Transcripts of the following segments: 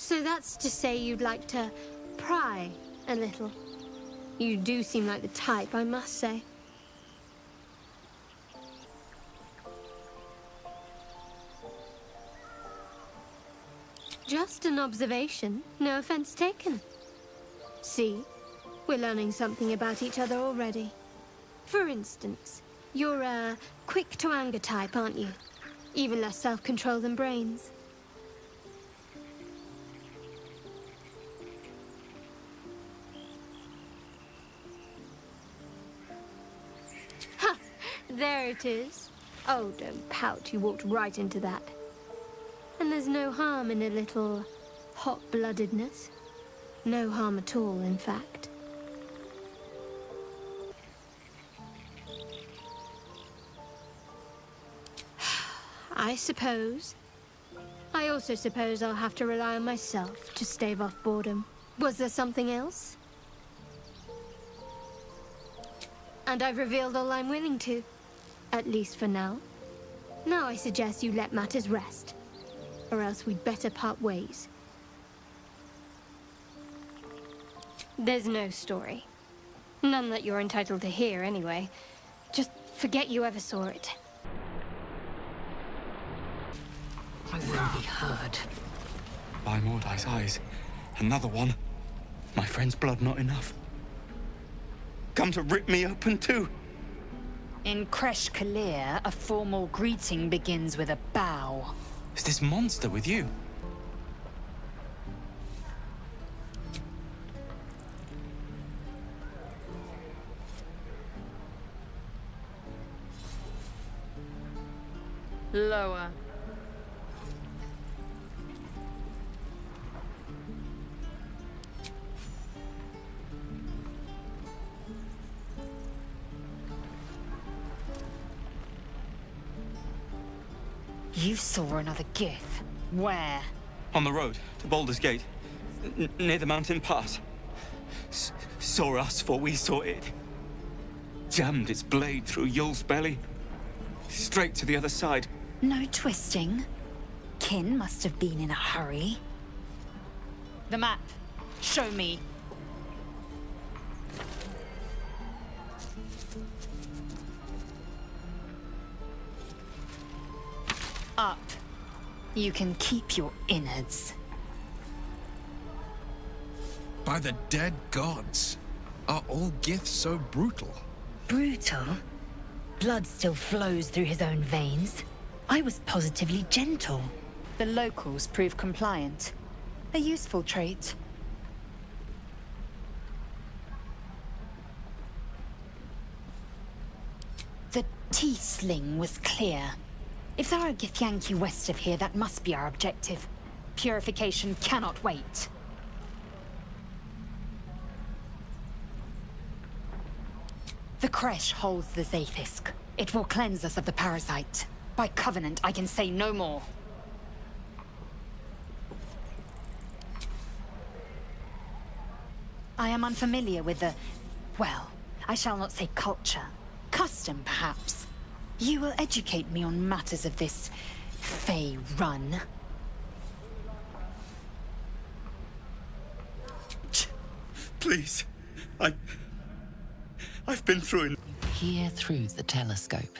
So that's to say you'd like to pry a little. You do seem like the type, I must say. Just an observation, no offense taken. See, we're learning something about each other already. For instance, you're a quick-to-anger type, aren't you? Even less self-control than brains. Ha! There it is. Oh, don't pout, you walked right into that. And there's no harm in a little hot-bloodedness. No harm at all, in fact. I suppose. I also suppose I'll have to rely on myself to stave off boredom. Was there something else? And I've revealed all I'm willing to. At least for now. Now I suggest you let matters rest. Or else we'd better part ways. There's no story. None that you're entitled to hear, anyway. Just forget you ever saw it. I will be heard. By Mordai's eyes. Another one. My friend's blood not enough. Come to rip me open too. In Kresh Kalir, a formal greeting begins with a bow. Is this monster with you? Lower. You saw another Gith. Where? On the road to Baldur's Gate, near the mountain pass. Saw us before we saw it. Jammed its blade through Yul's belly. Straight to the other side. No twisting. Kin must have been in a hurry. The map. Show me. Up. You can keep your innards. By the dead gods. Are all Giths so brutal? Brutal? Blood still flows through his own veins. I was positively gentle. The locals prove compliant. A useful trait. The Tiefling was clear. If there are Githyanki west of here, that must be our objective. Purification cannot wait. The Kresh holds the Zaithisk. It will cleanse us of the parasite. By covenant, I can say no more. I am unfamiliar with the... well, I shall not say culture. Custom, perhaps. You will educate me on matters of this... Fey run. Please. I've been through it. Peer through the telescope.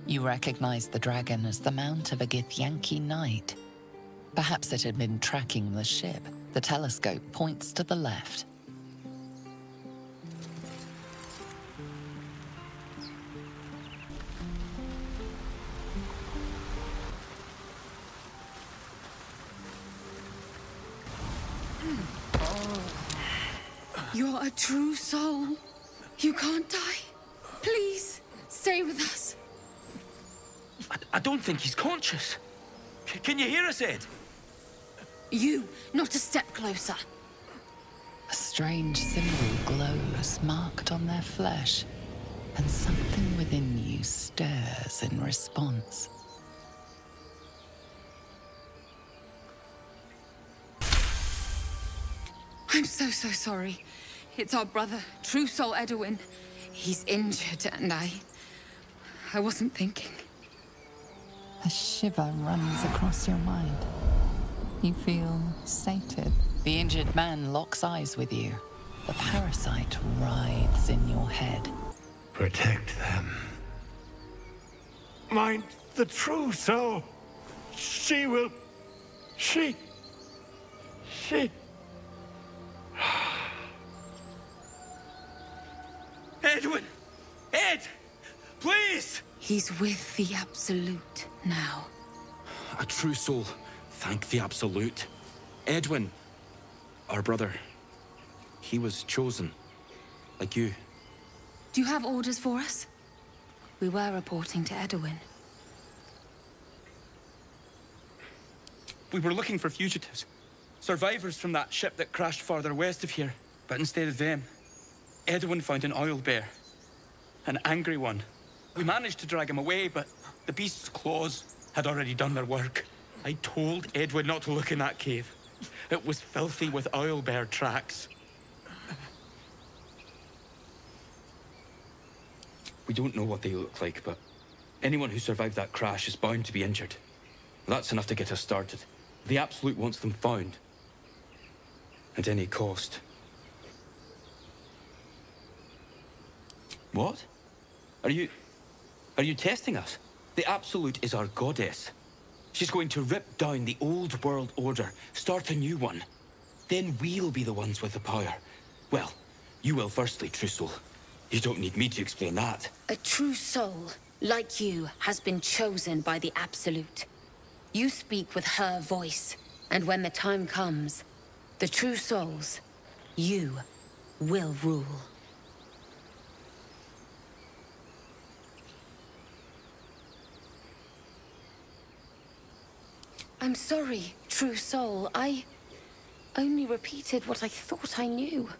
You recognize the dragon as the mount of a Githyanki knight. Perhaps it had been tracking the ship. The telescope points to the left. You're a true soul. You can't die. Please, stay with us. I don't think he's conscious. Can you hear us, Ed? You, not a step closer. A strange symbol glows, marked on their flesh, and something within you stirs in response. I'm so sorry. It's our brother, True Soul Edwin. He's injured and I wasn't thinking. A shiver runs across your mind. You feel sated. The injured man locks eyes with you. The parasite writhes in your head. Protect them. Mind the true soul. She will... She... Edwin! Ed! Please! He's with the Absolute now. A true soul. Thank the Absolute. Edwin, our brother, he was chosen. Like you. Do you have orders for us? We were reporting to Edwin. We were looking for fugitives. Survivors from that ship that crashed farther west of here. But instead of them, Edwin found an oil bear. An angry one. We managed to drag him away, but the beast's claws had already done their work. I told Edwin not to look in that cave. It was filthy with oil bear tracks. We don't know what they look like, but anyone who survived that crash is bound to be injured. That's enough to get us started. The Absolute wants them found. At any cost. What? Are you testing us? The Absolute is our goddess. She's going to rip down the old world order, start a new one. Then we'll be the ones with the power. Well, you will firstly, True Soul. You don't need me to explain that. A true soul, like you, has been chosen by the Absolute. You speak with her voice, and when the time comes, the true souls, you will rule. I'm sorry, true soul. I only repeated what I thought I knew.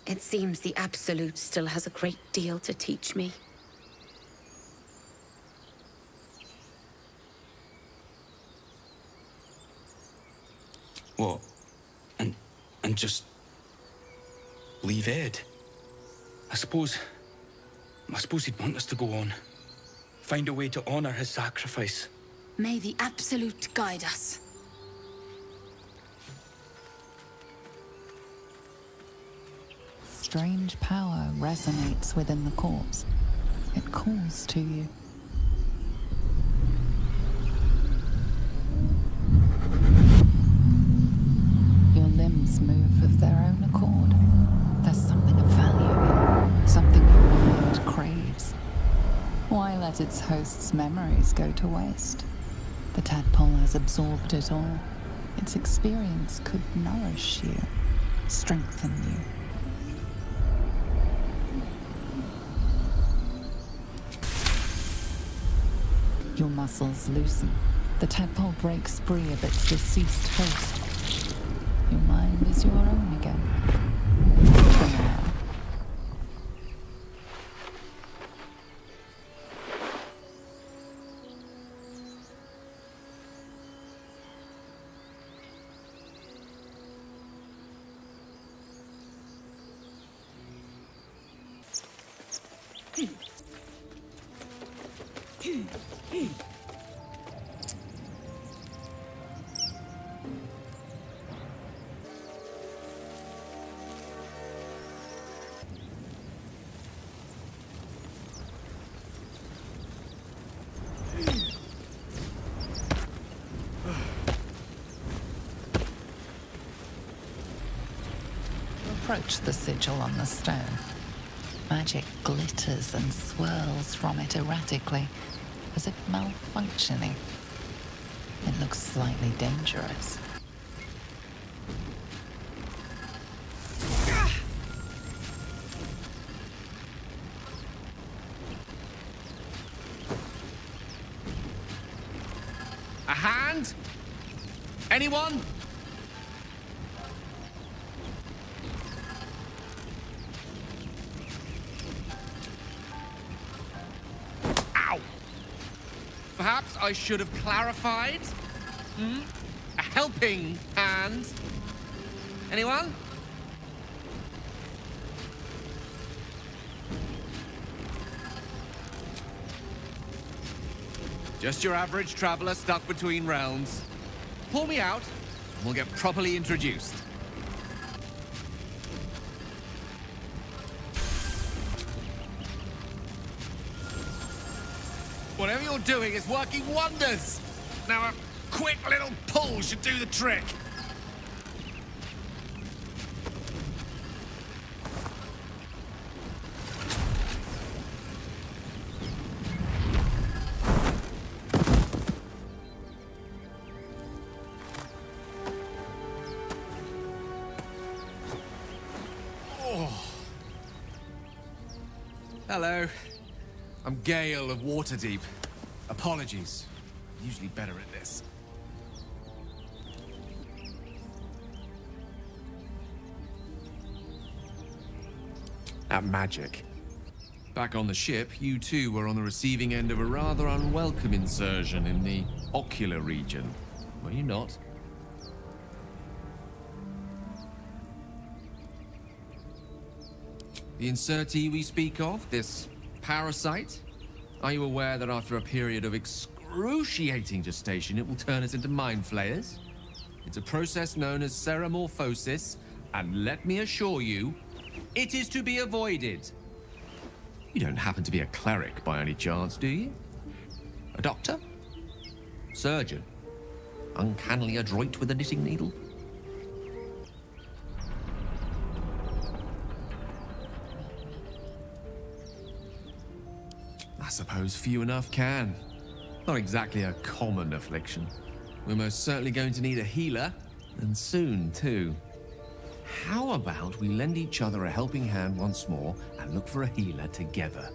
It seems the Absolute still has a great deal to teach me. What? And just leave Ed? I suppose he'd want us to go on. Find a way to honor his sacrifice. May the Absolute guide us. Strange power resonates within the corpse. It calls to you. Your limbs move of their own accord. There's something of value, something your mind craves. Why let its host's memories go to waste? The tadpole has absorbed it all. Its experience could nourish you, strengthen you. Your muscles loosen. The tadpole breaks free of its deceased host. Your mind is your own again. For now. Approach the sigil on the stone. Magic glitters and swirls from it erratically, as if malfunctioning. It looks slightly dangerous. A hand? Anyone? Ow! Perhaps I should have clarified? A helping hand? Anyone? Just your average traveler stuck between realms. Pull me out, and we'll get properly introduced. Whatever you're doing is working wonders! Now a quick little pull should do the trick. Hello. I'm Gale of Waterdeep. Apologies. I'm usually better at this. At magic. Back on the ship, you too were on the receiving end of a rather unwelcome insurgent in the ocular region. Were you not? The insurtee we speak of, this parasite? Are you aware that after a period of excruciating gestation, it will turn us into mind flayers? It's a process known as ceramorphosis, and let me assure you, it is to be avoided. You don't happen to be a cleric by any chance, do you? A doctor? Surgeon? Uncannily adroit with a knitting needle? I suppose few enough can. Not exactly a common affliction. We're most certainly going to need a healer, and soon, too. How about we lend each other a helping hand once more and look for a healer together?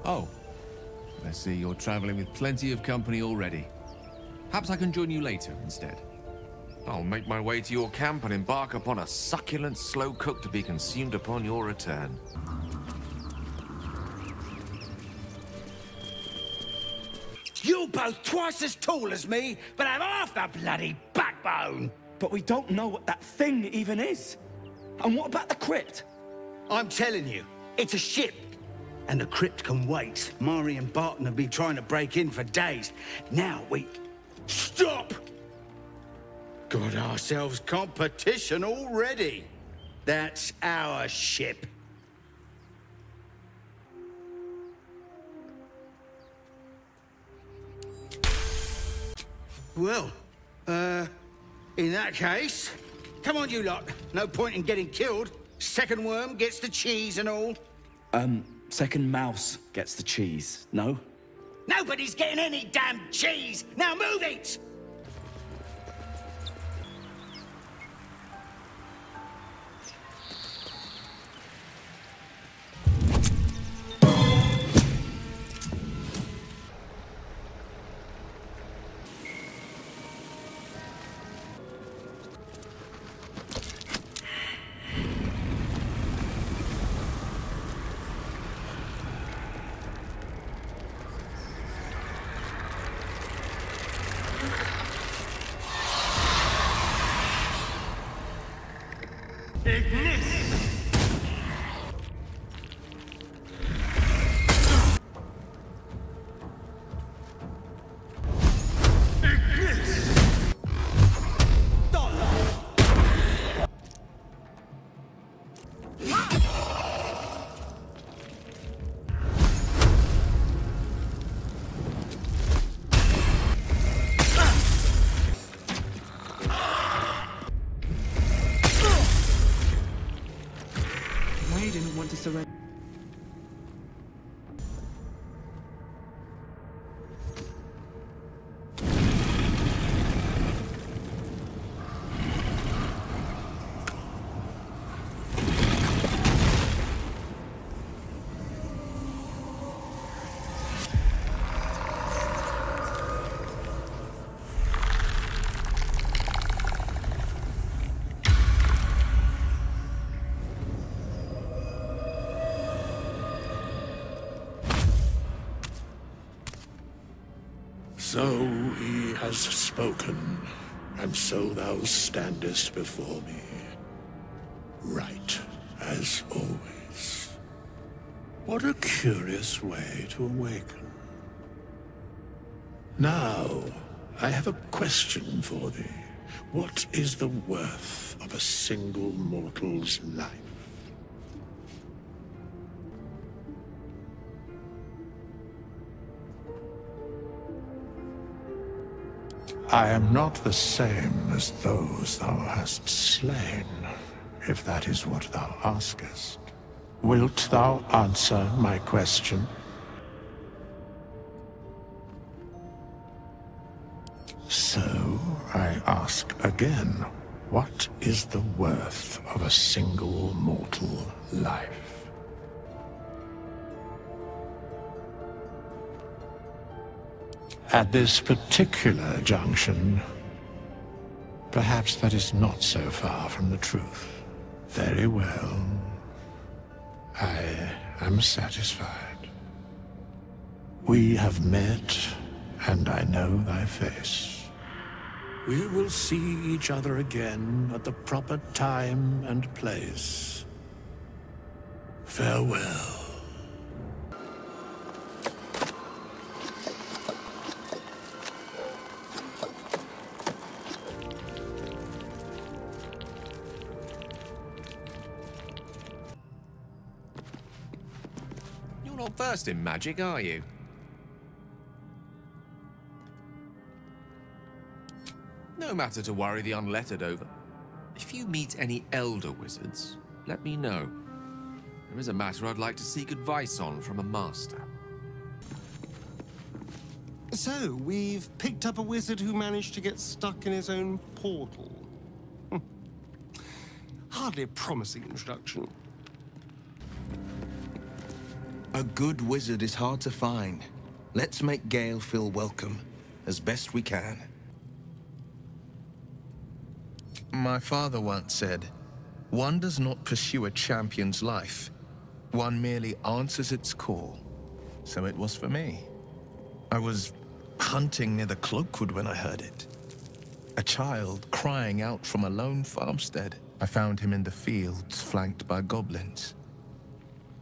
Oh, I see you're traveling with plenty of company already. Perhaps I can join you later instead. I'll make my way to your camp and embark upon a succulent slow cook to be consumed upon your return. You're both twice as tall as me, but have half the bloody backbone! But we don't know what that thing even is. And what about the crypt? I'm telling you, it's a ship. And the crypt can wait. Mari and Barton have been trying to break in for days. Now we... Stop! Got ourselves competition already. That's our ship. Well, in that case, come on you lot. No point in getting killed. Second worm gets the cheese and all. Second mouse gets the cheese, no? Nobody's getting any damn cheese! Now move it! Surrender. So he has spoken, and so thou standest before me, right as always. What a curious way to awaken. Now, I have a question for thee. What is the worth of a single mortal's life? I am not the same as those thou hast slain, if that is what thou askest. Wilt thou answer my question? So, I ask again, what is the worth of a single mortal life? At this particular junction, perhaps that is not so far from the truth. Very well. I am satisfied. We have met, and I know thy face. We will see each other again at the proper time and place. Farewell. You're not versed in magic, are you? No matter to worry the unlettered over. If you meet any elder wizards, let me know. There is a matter I'd like to seek advice on from a master. So, we've picked up a wizard who managed to get stuck in his own portal. Hardly a promising introduction. A good wizard is hard to find. Let's make Gale feel welcome, as best we can. My father once said, one does not pursue a champion's life. One merely answers its call. So it was for me. I was hunting near the Cloakwood when I heard it. A child crying out from a lone farmstead. I found him in the fields, flanked by goblins.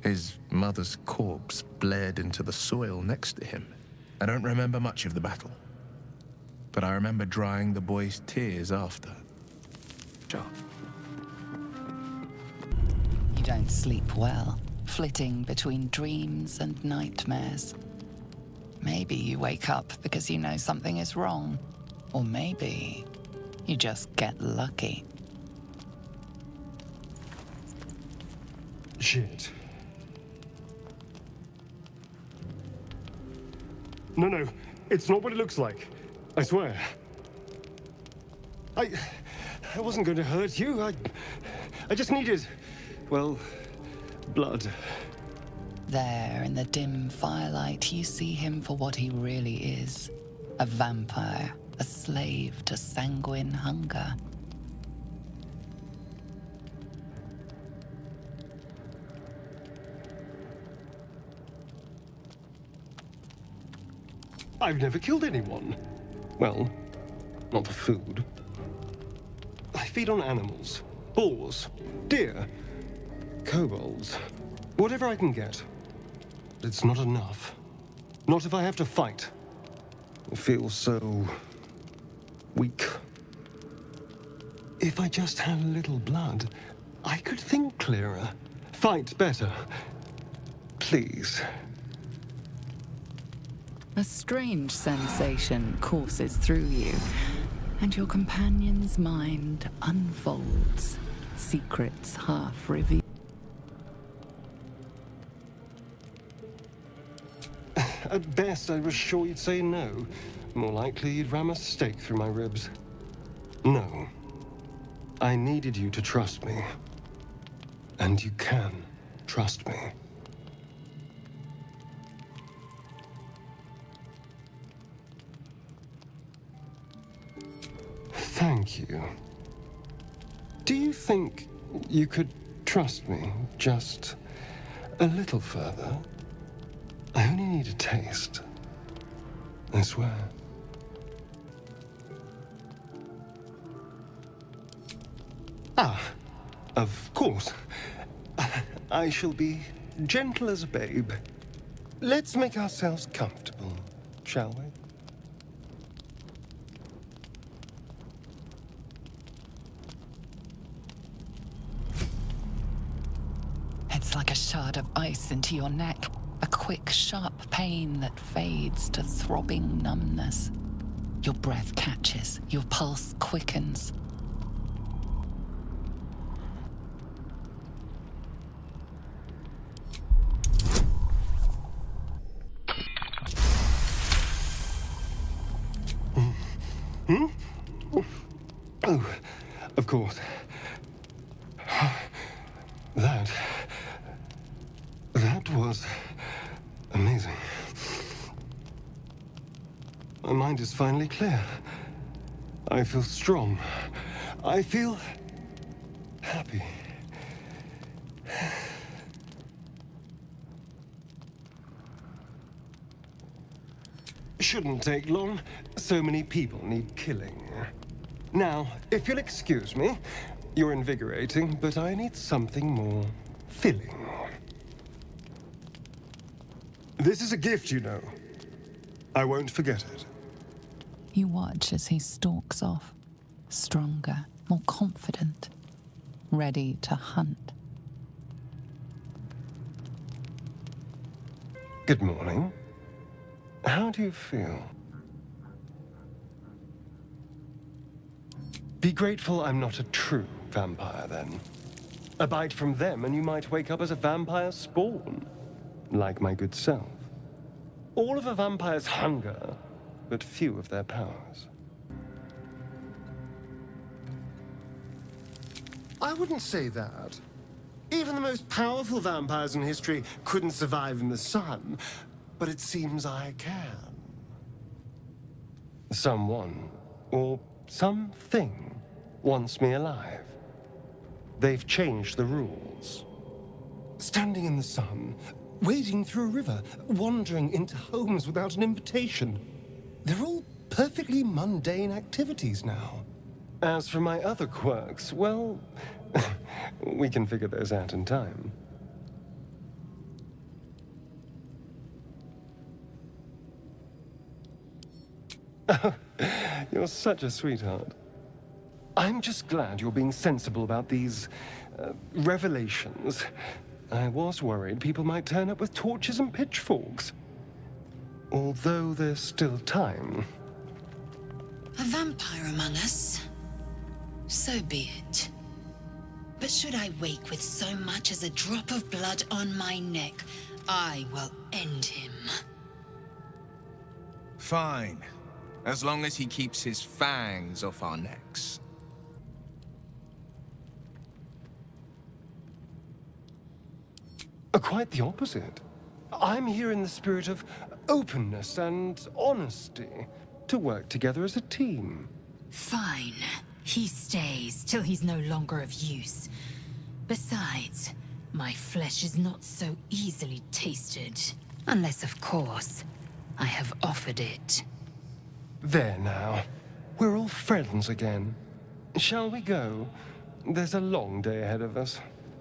His mother's corpse bled into the soil next to him. I don't remember much of the battle, but I remember drying the boy's tears after. John. You don't sleep well, flitting between dreams and nightmares. Maybe you wake up because you know something is wrong, or maybe you just get lucky. Shit. No, it's not what it looks like. I swear. I wasn't going to hurt you. I just needed, well, blood. There, in the dim firelight, you see him for what he really is. A vampire, a slave to sanguine hunger. I've never killed anyone. Well, not for food. I feed on animals. Boars, deer, kobolds, whatever I can get. But it's not enough. Not if I have to fight. I feel so weak. If I just had a little blood, I could think clearer, fight better. Please. A strange sensation courses through you, and your companion's mind unfolds, secrets half revealed. At best, I was sure you'd say no. More likely, you'd ram a stake through my ribs. No. I needed you to trust me. And you can trust me. Thank you. Do you think you could trust me just a little further? I only need a taste. I swear. Ah, of course. I shall be gentle as a babe. Let's make ourselves comfortable, shall we? It's like a shard of ice into your neck. A quick, sharp pain that fades to throbbing numbness. Your breath catches, your pulse quickens. Oh, of course. That was amazing. My mind is finally clear. I feel strong. I feel happy. Shouldn't take long. So many people need killing. Now, if you'll excuse me, you're invigorating, but I need something more filling. This is a gift, you know. I won't forget it. You watch as he stalks off, stronger, more confident, ready to hunt. Good morning. How do you feel? Be grateful I'm not a true vampire, then. A bite from them and you might wake up as a vampire spawn, like my good self. All of a vampire's hunger, but few of their powers. I wouldn't say that. Even the most powerful vampires in history couldn't survive in the sun, but it seems I can. Someone, or something, wants me alive. They've changed the rules. Standing in the sun, wading through a river, wandering into homes without an invitation. They're all perfectly mundane activities now. As for my other quirks, well, we can figure those out in time. You're such a sweetheart. I'm just glad you're being sensible about these revelations. I was worried people might turn up with torches and pitchforks. Although there's still time. A vampire among us? So be it. But should I wake with so much as a drop of blood on my neck, I will end him. Fine. As long as he keeps his fangs off our necks. Quite the opposite. I'm here in the spirit of openness and honesty, to work together as a team. Fine. He stays till he's no longer of use. Besides, my flesh is not so easily tasted. Unless, of course, I have offered it. There now. We're all friends again. Shall we go? There's a long day ahead of us.